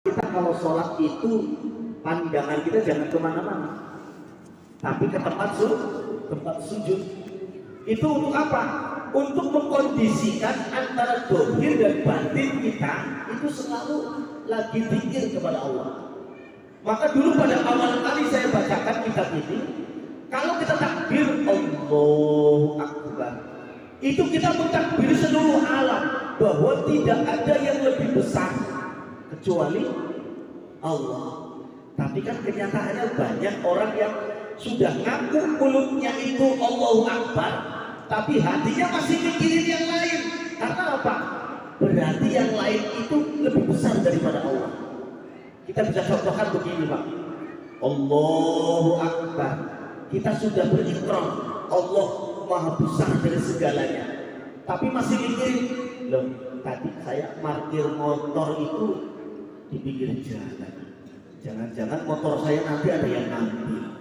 Kita kalau sholat itu pandangan kita jangan kemana-mana, tapi ke tempat sujud. Itu untuk apa? Untuk mengkondisikan antara dohir dan batin kita itu selalu lagi zikir kepada Allah. Maka dulu pada awal kali saya bacakan kitab ini, kalau kita takbir Allahu Akbar, itu kita mentakbir seluruh alam bahwa tidak ada yang lebih besar kecuali Allah. Tapi kan kenyataannya banyak orang yang sudah ngaku mulutnya itu Allahu Akbar, tapi hatinya masih mikirin yang lain. Karena apa? Berarti yang lain itu lebih besar daripada Allah. Kita bisa contohkan begini, Pak. Allahu Akbar, kita sudah berikrar Allah Maha besar dari segalanya, tapi masih mikirin, loh tadi saya parkir motor itu di pinggir jalan, jangan-jangan motor saya nanti ada yang ngambil.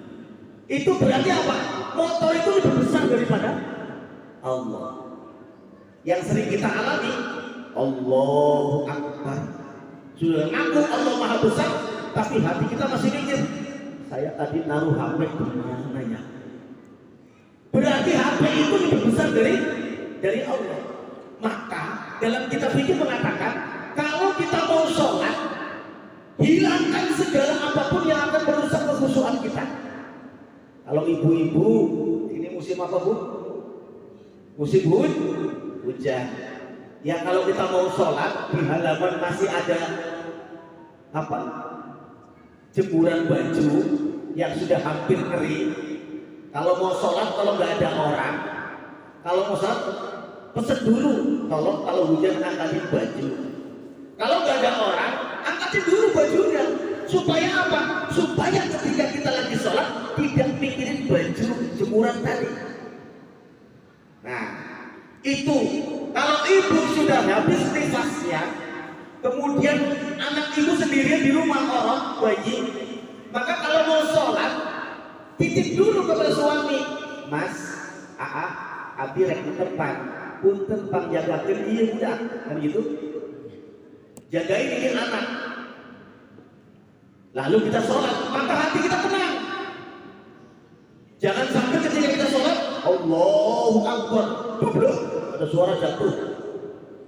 Itu berarti apa? Motor itu lebih besar daripada Allah. Yang sering kita alami, Allahu Akbar, sudah ngaku Allah Maha besar, tapi hati kita masih mikir, saya tadi naruh HP di mana ya? Berarti HP itu lebih besar dari Allah. Maka dalam kitab fikih mengatakan, kalau kita mau sholat, hilangkan segala apapun yang akan merusak kekhusyuan kita. Kalau ibu-ibu, ini musim apa, Bu? Musim hujan. Ya kalau kita mau sholat, di halaman masih ada apa? Jemuran baju yang sudah hampir kering. Kalau mau sholat, kalau nggak ada orang, kalau mau sholat, pesen dulu. Kalau hujan angkatin baju. Kalau nggak ada orang, angkatin dulu bajunya. Supaya apa? Supaya ketika kita lagi sholat tidak mikirin baju jemuran tadi. Nah, itu kalau ibu sudah habis nifasnya, kemudian anak ibu sendirian di rumah orang bayi, maka kalau mau sholat titip dulu kepada suami, Mas, abi rek depan, punten pang jagakeun ieu budak, kan gitu. Jagain ini anak. Lalu kita sholat, maka hati kita tenang. Jangan sampai ketika kita sholat, Allahu Akbar, ada suara jatuh.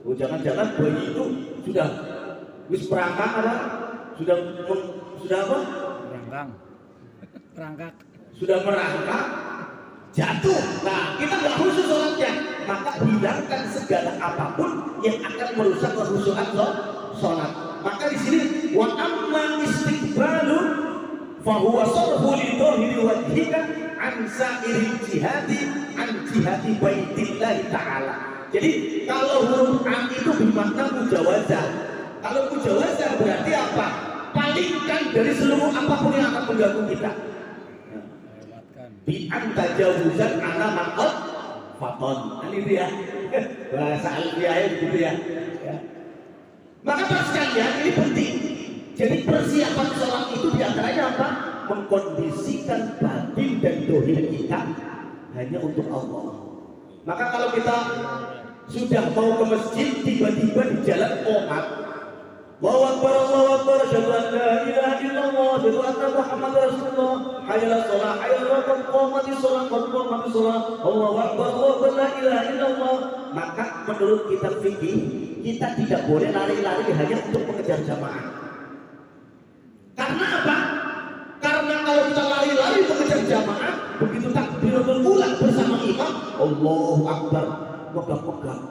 Oh, jangan-jangan bayi itu sudah wis perangkak ada, sudah apa? Perangkak. Sudah merangkak, jatuh. Nah, kita nggak khusyuk sholatnya, maka hilangkan segala apapun yang akan merusak kekhusyuan sholat. Maka di sini wa amma istiqbalu fa huwa sarfu li dhahiri wajhika an sa'iri jihati baitillah ta'ala. Jadi kalau huruf an itu bermakna mujawazah. Kalau mujawazah berarti apa? Palingkan dari seluruh apapun yang akan mengganggu kita. Bi anta jawuzan ala maqad faton. Ini dia. Bahasa alfiahnya begitu ya. Maka para sekalian, ini penting. Jadi persiapan sholat itu diantaranya apa? Mengkondisikan batin dan dohir kita hanya untuk Allah. Maka kalau kita sudah mau ke masjid, tiba-tiba di jalan qomat, Allahu Akbar, Allahu Akbar, asyhadu an la ilaha illallah, asyhadu anna Muhammadar Rasulullah, hayya 'alas shalah, hayya 'alal falah, qamatis shalah, qad qamatis shalah, Allahu Akbar, Allahu Akbar, la ilaha illallah. Maka menurut kitab fikih, kita tidak boleh lari-lari hanya untuk mengejar jamaah. Karena apa? Karena kalau kita lari-lari mengejar jamaah, begitu takbiratul ula bersama imam, Allahu Akbar, pegang-pegang,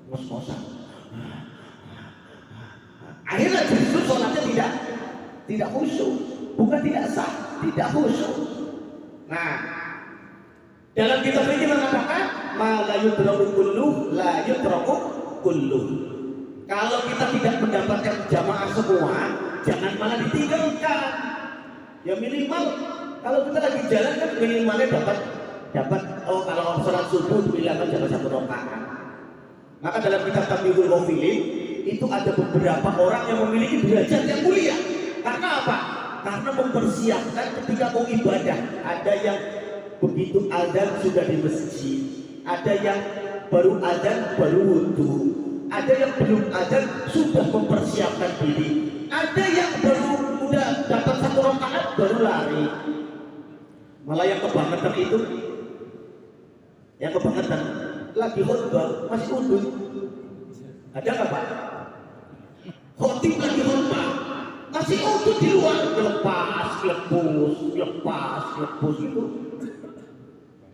ngos-ngosan. Akhirnya justru sholatnya tidak khusyuk, bukan tidak sah, tidak khusyuk. Nah, dalam kitab ini mengatakan, ma la yudraku kulluh, la yudraku kulluh. Kalau kita tidak mendapatkan jamaah semua, jangan malah ditinggalkan. Ya minimal kalau kita lagi jalan kan minimalnya dapat kalau sholat subuh dibilangkan jangan satu rakaat. Maka dalam kitab Tabiul Ghafilin itu ada beberapa orang yang memiliki derajat yang mulia. Karena apa? Karena mempersiapkan ketika mau ibadah. Ada yang begitu azan sudah di masjid, ada yang baru azan baru wudu, ada yang belum azan sudah mempersiapkan diri, Ada yang baru udah dapat 1 rakaat baru lari. Malah yang kebangetan itu, yang kebangetan lagi khutbah masih udut. Ada nggak Pak? Khotib lagi khutbah masih udut di luar, lepas gitu.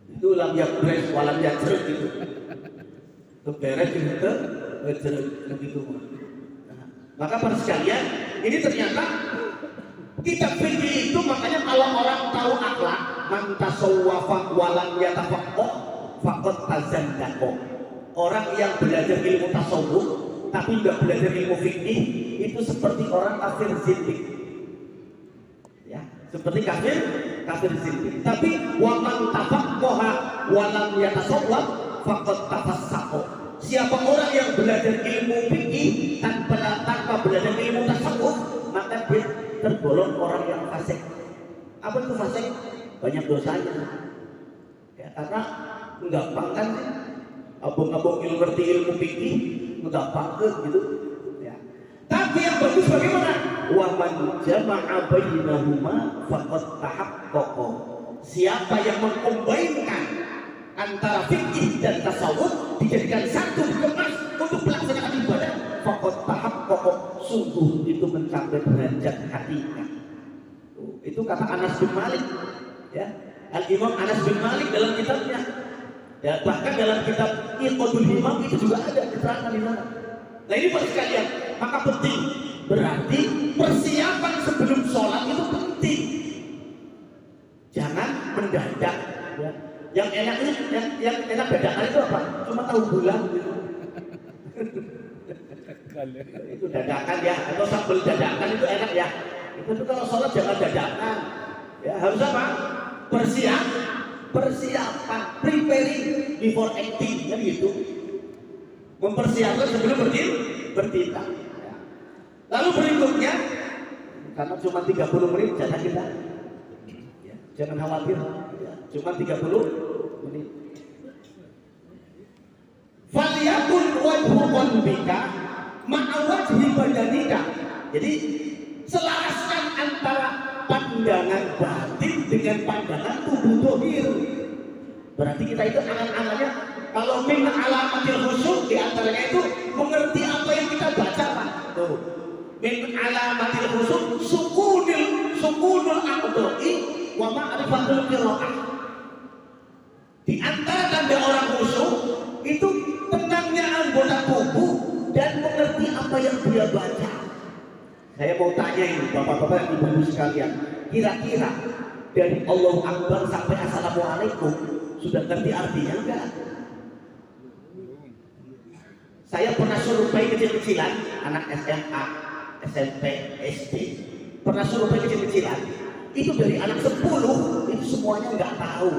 Itu lam yakres walam yakres gitu. Beres gitu, begitu. Maka para sekalian, ini ternyata kitab fikih itu, makanya kalau orang tahu akhlak, man tasawwafa walam yatafaqqah faqad tazandaqa. Orang yang belajar ilmu tasawuf tapi nggak belajar ilmu fikih itu seperti orang kafir zindik. Ya, seperti kafir zindik. Tapi wa man tafaqqaha walam yatasawwaf faqad tafassaqa. Siapa orang yang belajar ilmu fikih tanpa belajar ilmu tasawuf, maka dia tergolong orang yang fasik. Apa itu fasik? Banyak dosanya. Ya, karena gampang kan sih. Abang-abang yang ngerti ilmu fikih gampang gitu. Ya. Tapi yang bagus bagaimana? Wa man jama'a bainahuma faqad tahaqqaqa. Siapa yang mengkombinkan antara fikih dan tasawuf dijadikan satu, dikemas untuk pelaksanaan ibadah, faqad tahaqqaqa, sungguh itu mencapai derajat hakikat. Itu kata Anas bin Malik, ya. Al-Imam Anas bin Malik dalam kitabnya, ya, bahkan dalam kitab Iqadul Himam itu juga ada keterangan di sana. Nah ini buat sekalian, maka penting, berarti persiapan sebelum sholat itu penting. Jangan mendadak, ya. Yang enak dadakan itu apa? Cuma tahu bulan gitu. Itu dadakan ya, atau sambal dadakan itu enak ya. Itu kalau sholat jangan dadakan. Ya, harus apa? Persiapan, preparing before acting, kan gitu. Mempersiapkan sebelum bertindak. Ya. Lalu berikutnya, karena cuma 30 menit jatah kita, ya, jangan khawatir, ya, cuma 30 menit. Faliyakun wajhu qalbika ma'a wajhi badanika. Jadi selaraskan antara pandangan batin dengan pandangan tubuh dohir. Berarti kita itu angan-angannya, kalau min alamatil khusyuk, diantaranya itu mengerti apa yang kita baca Pak. Tuh, min alamatil khusyuk sukunul aqdoi wa ma'rifatul qiraah. Di antara tanda orang khusyuk itu tenangnya anggota tubuh dan mengerti apa yang dia baca. Saya mau tanya ini bapak-bapak dan ibu-ibu sekalian, kira-kira dari Allahu Akbar sampai Assalamualaikum sudah ngerti artinya enggak? Saya pernah survei kecil-kecilan, anak SMA, SMP, SD, pernah survei kecil-kecilan, itu dari anak 10 itu semuanya enggak tahu.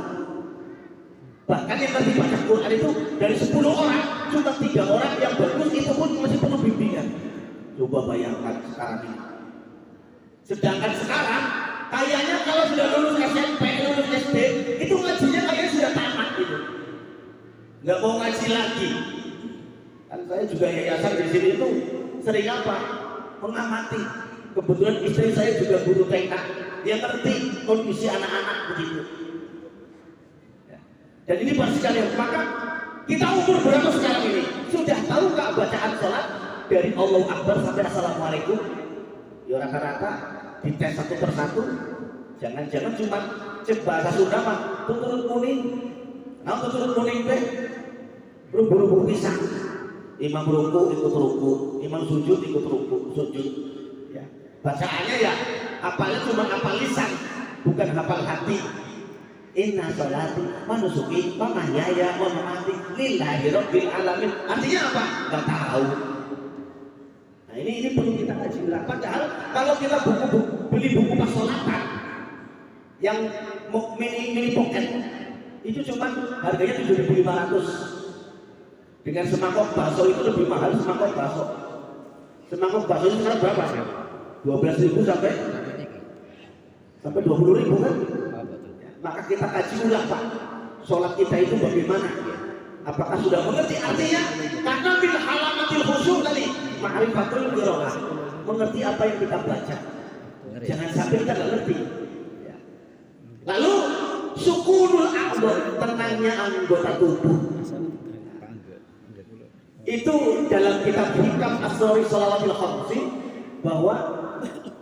Bahkan yang tadi baca Quran itu dari 10 orang cuma 3 orang yang bagus, itu pun masih perlu bimbingan. Coba bayangkan sekarang ini. Sedangkan sekarang kayaknya kalau sudah lulus SMP, lulus SD, itu ngajinya kayaknya sudah tamat gitu. Nggak mau ngaji lagi. Kan saya juga yayasan di sini itu sering apa? Mengamati. Kebetulan istri saya juga guru TK. Dia ngerti kondisi anak-anak begitu. Dan ini pasti sekalian, maka kita umur berapa sekarang ini? Sudah tahu nggak bacaan sholat dari Allahu Akbar sampai Assalamualaikum? Ya rata-rata dites satu persatu. Jangan-jangan cuma bahasa Sunda mah tuturut kuning. Nah tuturut kuning teh buru-buru pisah. Imam ruku ikut ruku, imam sujud ikut ruku, sujud. Ya. Bacaannya ya hafalnya cuma hafal lisan, bukan hafal hati. Inna sholati manusuki mamahyaya wa mamati lillahi rabbil alamin. Artinya apa? Gak tahu. Nah ini perlu kita kaji ulang. Padahal kalau kita beli buku pasolatan yang mini pocket itu cuma harganya 7.500. Dengan semangkok bakso itu lebih mahal semangkok bakso. Semangkok bakso itu sekarang berapa? 12.000 sampai 20.000 kan? Maka kita kaji ulang Pak, sholat kita itu bagaimana? Apakah sudah mengerti artinya? Karena bil halamatil khusyuk tadi, ma'rifatul qiraah. mengerti apa yang kita baca. Jangan sampai kita nggak ngerti. Ya. Lalu sukunul a'dha, tenangnya anggota tubuh. Itu dalam kitab Hikam Asrori Shalawatil Khamsi bahwa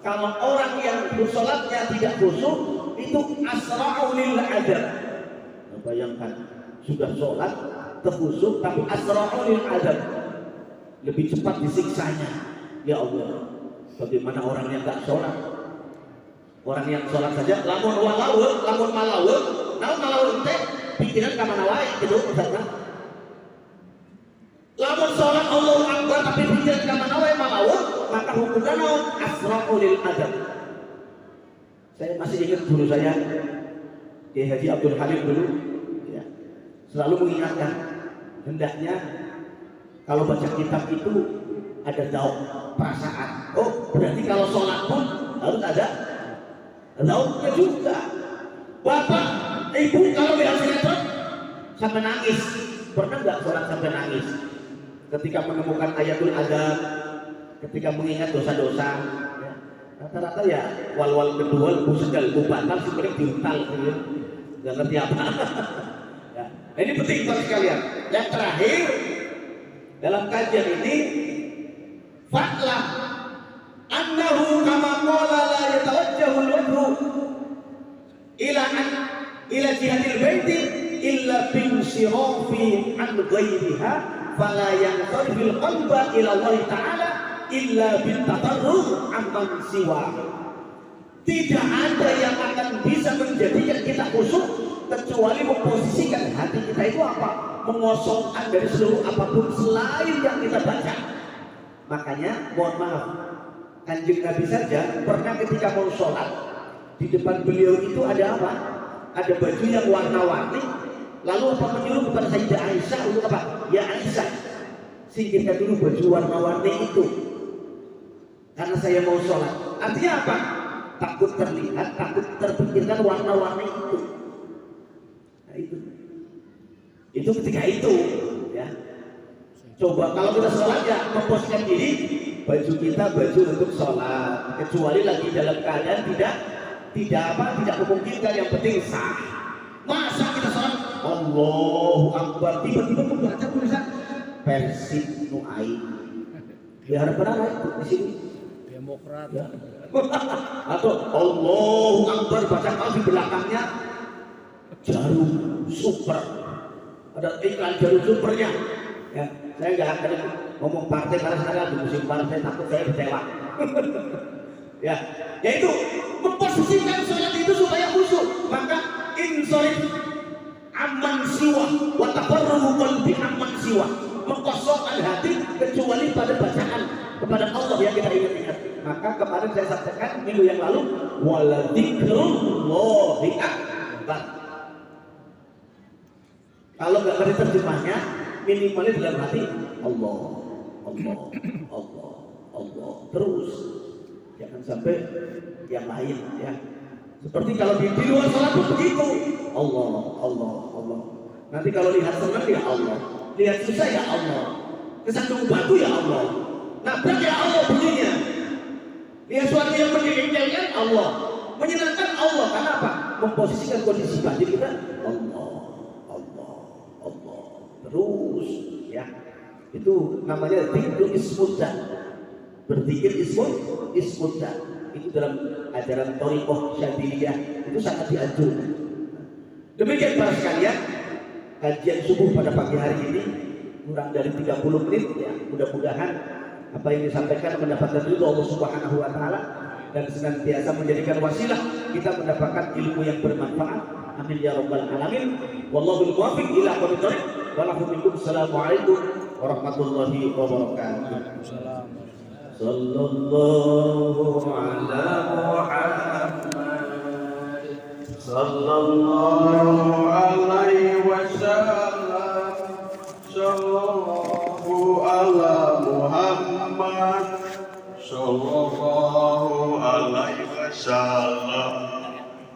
kalau orang yang bersolatnya tidak khusyuk itu asra'u lil adab. Bayangkan sudah sholat terkhusyuk tapi asra'u lil adab, lebih cepat disiksanya. Ya Allah, bagaimana orang yang tak sholat? Orang yang sholat saja lamun walawul, lamun malawul, namun malawul teh pikiran ka mana wae gitu misalkan. Lamun sholat Allahu Akbar tapi pikiran ka mana wae malawul, maka hukumnya naon asra'u lil adab. Saya masih ingat guru saya Kiai Haji Abdul Halim dulu ya, selalu mengingatkan hendaknya kalau baca kitab itu ada daun perasaan. Oh, berarti kalau sholat pun harus ada daunnya juga. Bapak, ibu kalau lihat sinetron sampai nangis, pernah nggak sholat sampai nangis? Ketika menemukan ayatul adab, ketika mengingat dosa-dosa, ya, rata-rata ya wal-wal kedua, bu segal, bu batal, sebenarnya diuntal, gitu. Nggak ngerti apa. Ya. Nah, ini penting bagi kalian. Yang terakhir dalam kajian ini, fa'lam annahu kama qala la yatawajjahu al-wajhu ila jihadil baiti illa binsirafi an ghairiha fala yanqalbil qalba ila Allah ta'ala illa bitatarruh amman siwa. Tidak ada yang akan bisa menjadikan kita khusyuk kecuali memposisikan hati kita itu apa? Mengosongkan dari seluruh apapun selain yang kita baca. Makanya mohon maaf, Kanjeng Nabi saja pernah ketika mau sholat di depan beliau itu ada apa? Ada baju yang warna-warni. Lalu apa menyuruh kepada Sayyidah Aisyah untuk apa? Ya Aisyah, singkirkan dulu baju warna-warni itu karena saya mau sholat. Artinya apa? Takut terlihat, takut terpikirkan warna-warni itu. Nah itu ketika itu ya. Coba kalau kita sholat ya memposisikan diri baju kita baju untuk sholat, kecuali lagi dalam keadaan tidak memungkinkan, yang penting sah. Masa kita sholat Allahu Akbar tiba-tiba membaca tulisan Persib Nuai, ya harapan apa itu di sini? Demokrat ya. Atau Allahu Akbar baca kalau di belakangnya Jarum Super, ada iklan Jarum Supernya ya. Saya nggak akan ngomong partai karena saya di musim partai takut saya kecewa. Ya, yaitu memposisikan sholat itu supaya khusyuk. Maka insorif aman siwa, watafarruhu qalbi aman siwa, mengkosongkan hati kecuali pada bacaan kepada Allah yang kita ingat-ingat. Maka kemarin saya sampaikan minggu yang lalu, waladzikrullahi akbar. Kalau nggak ngerti terjemahnya, minimalnya dalam hati Allah, Allah, Allah, Allah terus, jangan sampai yang lain ya. Seperti kalau di luar sholat pun begitu, Allah, Allah, Allah. Nanti kalau lihat senang ya Allah, lihat susah ya Allah, kesandung batu ya Allah, nabrak ya Allah bunyinya. Lihat suatu yang menyenangkan Allah, menyenangkan Allah. Karena apa? Memposisikan kondisi batin kita Allah, Allah, Allah terus ya. Itu namanya dzikr ismudzan. Berzikir ismudzan. Itu dalam ajaran thariqah Syadziliyah itu sangat dianjurkan. Demikian para sekalian, kajian subuh pada pagi hari ini kurang dari 30 menit ya. Mudah-mudahan apa yang disampaikan mendapatkan ridho Allah Subhanahu wa taala dan senantiasa menjadikan wasilah kita mendapatkan ilmu yang bermanfaat. Amin ya rabbal alamin. Wallahul muwaffiq ila aqwamit thoriq. Wassalamualaikum warahmatullahi wabarakatuh. Sallallahu ala Muhammad sallallahu alaihi wasallam. Sallallahu ala Muhammad sallallahu alaihi wasallam.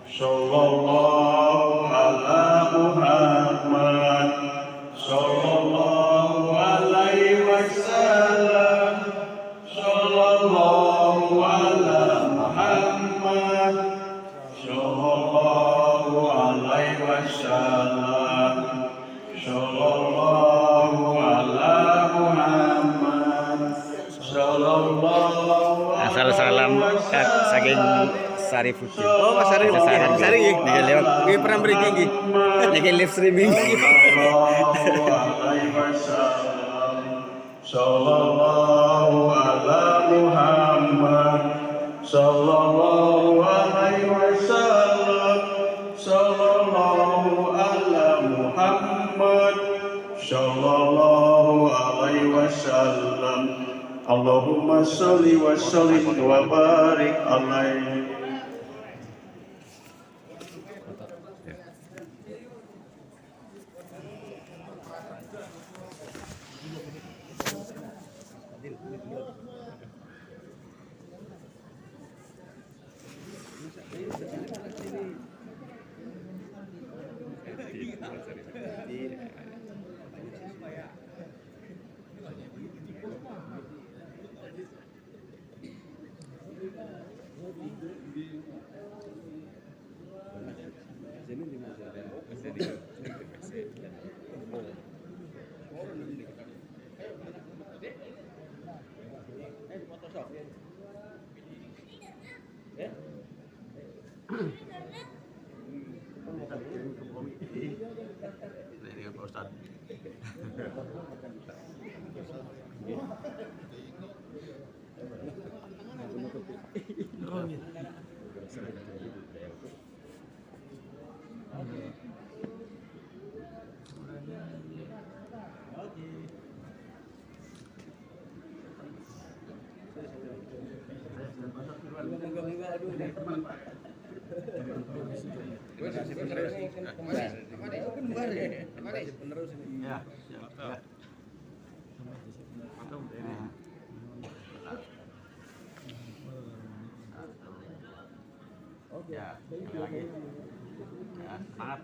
Sallallahu ala Muhammad sallallahu alaihi wasallam. Sallallahu Muhammad sallallahu alaihi wasallam. Sallallahu ala Muhammad sallallahu Asal salam saking Sarifuddin. Oh, Mas Sari. Sari nggih. Niki lewat Nggih pernah mriki nggih. niki live streaming. sallallahu alaihi wasallam. Sallallahu ala Muhammad sallallahu alaihi wasallam. Sallallahu ala Muhammad sallallahu alaihi wasallam. Allahumma sholli wa sallim wa barik alaihi. Ya, lagi. Ya, semangat.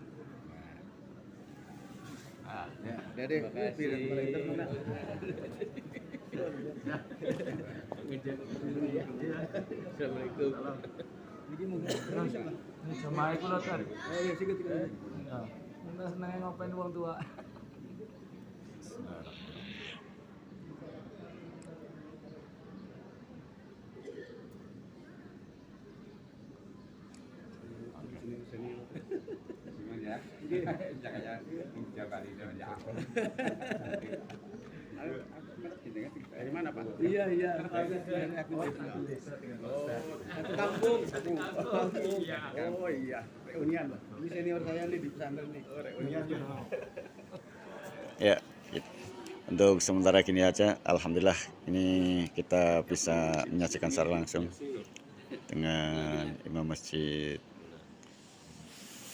Ah, Ya, Dede, biar paling terkenal. Assalamualaikum. Sama iku lho, Tar. Oh, ya sikit. Ya. Mun seneng ngopen wong tua. Dari mana, Pak? Iya. Aku kampung. Oh iya, reunian, Pak. Ini senior saya nih di pesantren nih. Oh, reunian. ya, gitu. Untuk sementara gini aja, alhamdulillah ini kita bisa menyaksikan secara langsung dengan Imam Masjid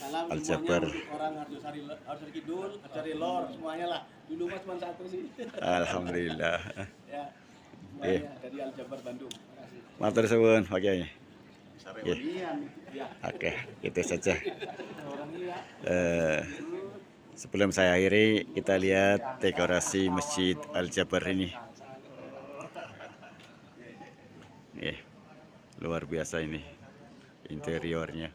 Salam Al-Jabar. semuanya orang Arjosari Kidul, Arjosari Lor, semuanya lah. Dulu mas cuma satu sih. Alhamdulillah. Ya, semuanya dari Al-Jabar Bandung. Matur suwun Pak Kiai. Reunian. Ya. Oke, itu saja. Orang iya. Sebelum saya akhiri, kita lihat dekorasi Masjid Al-Jabar ini. Luar biasa ini interiornya.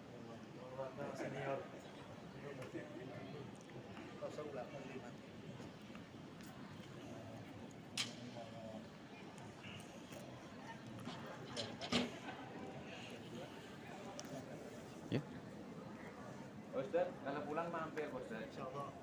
Ustaz, kalau pulang mampir, Ustaz. Insyaallah.